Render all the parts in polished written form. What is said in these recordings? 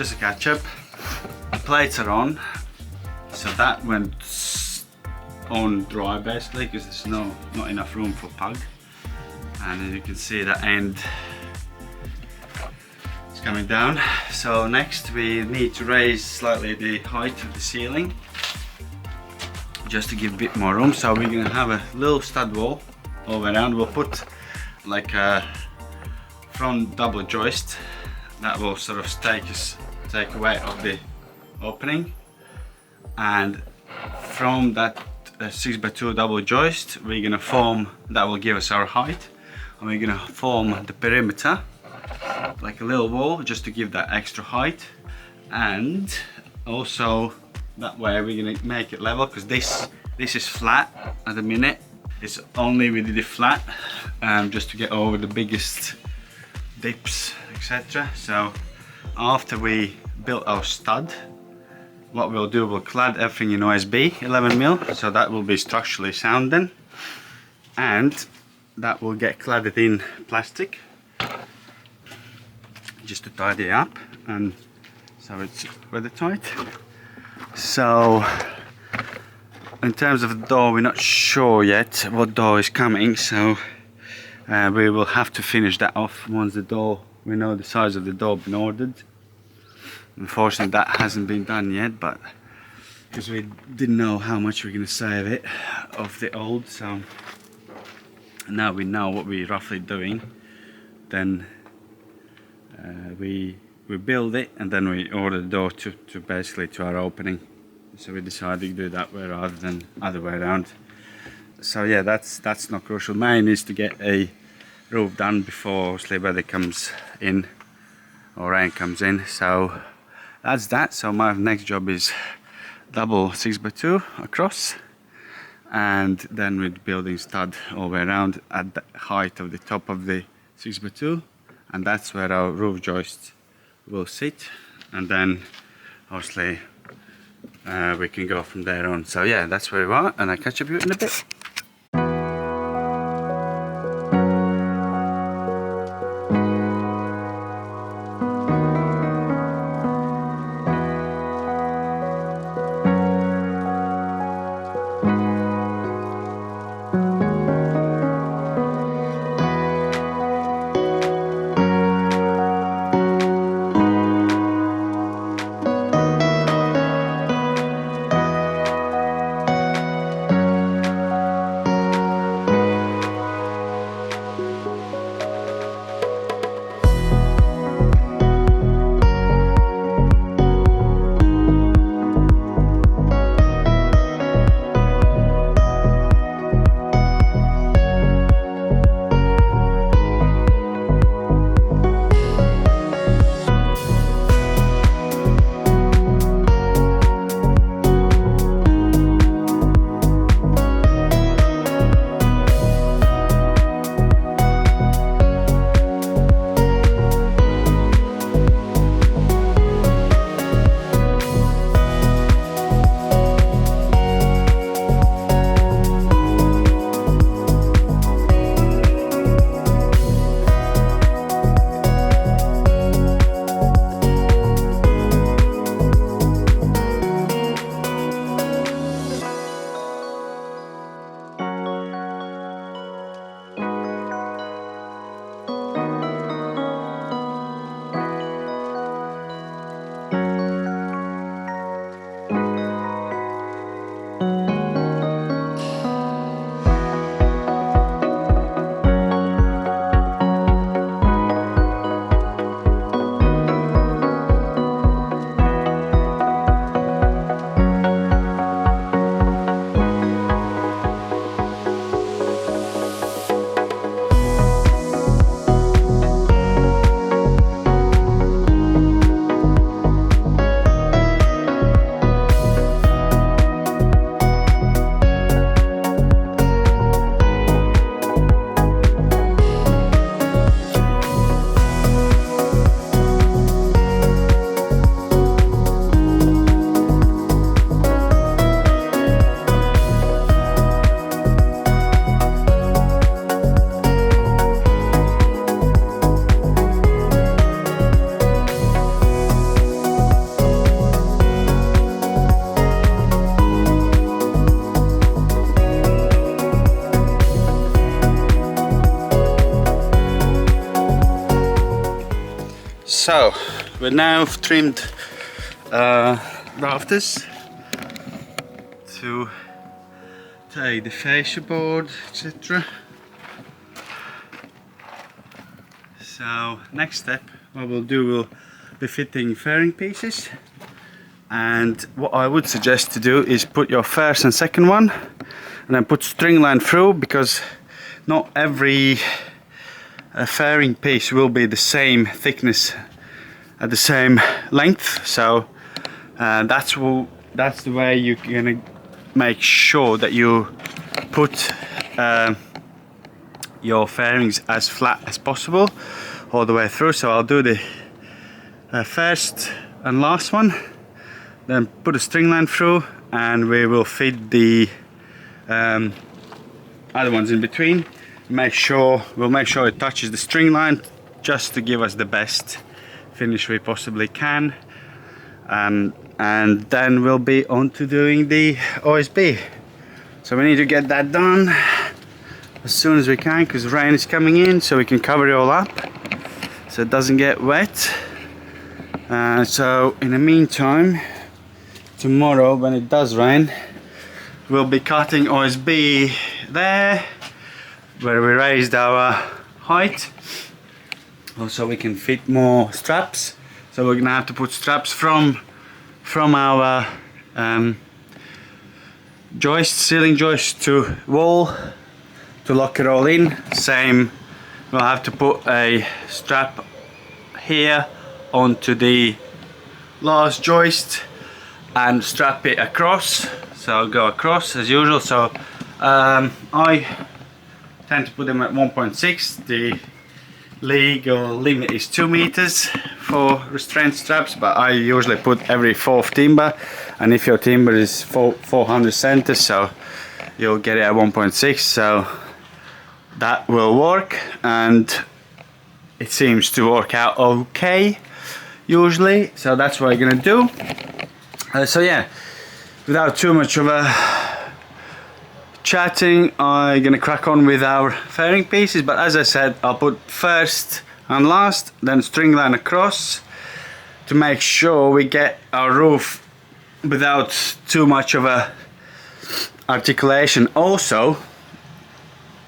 just a catch up. The plates are on, so that went on dry basically because there's not enough room for pug. And as you can see, that end is coming down. So next we need to raise slightly the height of the ceiling just to give a bit more room. So we're gonna have a little stud wall all around. We'll put like a front double joist that will sort of take away of the opening, and from that 6x2 double joist we're gonna form, that will give us our height, and we're gonna form the perimeter like a little wall just to give that extra height. And also that way we're gonna make it level, because this is flat at the minute. It's only we did it flat just to get over the biggest dips, etc. So after we built our stud, what we'll do, we'll clad everything in OSB 11mm, so that will be structurally sound then, and that will get cladded in plastic just to tidy up, and so it's weather tight. So in terms of the door, we're not sure yet what door is coming, so we will have to finish that off once the door, we know the size of the door been ordered. Unfortunately that hasn't been done yet, but because we didn't know how much we're going to save it of the old, so now we know what we're roughly doing, then we build it and then we order the door to basically to our opening. So we decided to do that way rather than other way around. So yeah, that's not crucial. Main is to get a roof done before obviously weather comes in or rain comes in. So that's that. So my next job is double 6x2 across, and then we're building stud all the way around at the height of the top of the 6x2, and that's where our roof joist will sit, and then obviously we can go from there on. So yeah, that's where we are, and I'll catch up with you in a bit. So we're now trimmed rafters to take the fascia board, etc. So next step, what we'll do, we'll be fitting fairing pieces, and what I would suggest to do is put your first and second one and then put string line through, because not every fairing piece will be the same thickness at the same length. So that's the way you're gonna make sure that you put your fairings as flat as possible all the way through. So I'll do the first and last one, then put a string line through, and we will fit the other ones in between. We'll make sure it touches the string line, just to give us the best finish we possibly can, and then we'll be on to doing the OSB. So we need to get that done as soon as we can, because rain is coming in, so we can cover it all up so it doesn't get wet. So in the meantime, tomorrow when it does rain, we'll be cutting OSB there where we raised our height, also we can fit more straps. So we're gonna have to put straps from our ceiling joist to wall to lock it all in. Same, we'll have to put a strap here onto the last joist and strap it across, so I'll go across as usual. So I tend to put them at 1.6. the legal limit is 2 meters for restraint straps, but I usually put every 4th timber, and if your timber is 400 centimeters, so you'll get it at 1.6, so that will work, and it seems to work out okay usually. So that's what I'm gonna do. So yeah, without too much of a chatting, I'm gonna crack on with our fairing pieces. But as I said, I'll put first and last, then string line across to make sure we get our roof without too much of a articulation. Also,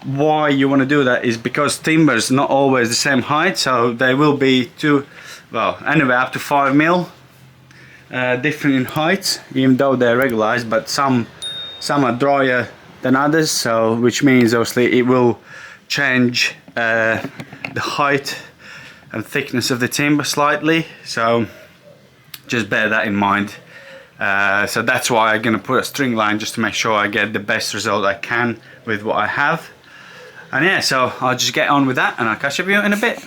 why you want to do that is because timber's not always the same height, so they will be anyway up to 5 mil different in height, even though they're regularized, but some are drier than others, so which means obviously it will change the height and thickness of the timber slightly, so just bear that in mind. So that's why I'm going to put a string line, just to make sure I get the best result I can with what I have. And yeah, so I'll just get on with that and I'll catch up with you in a bit.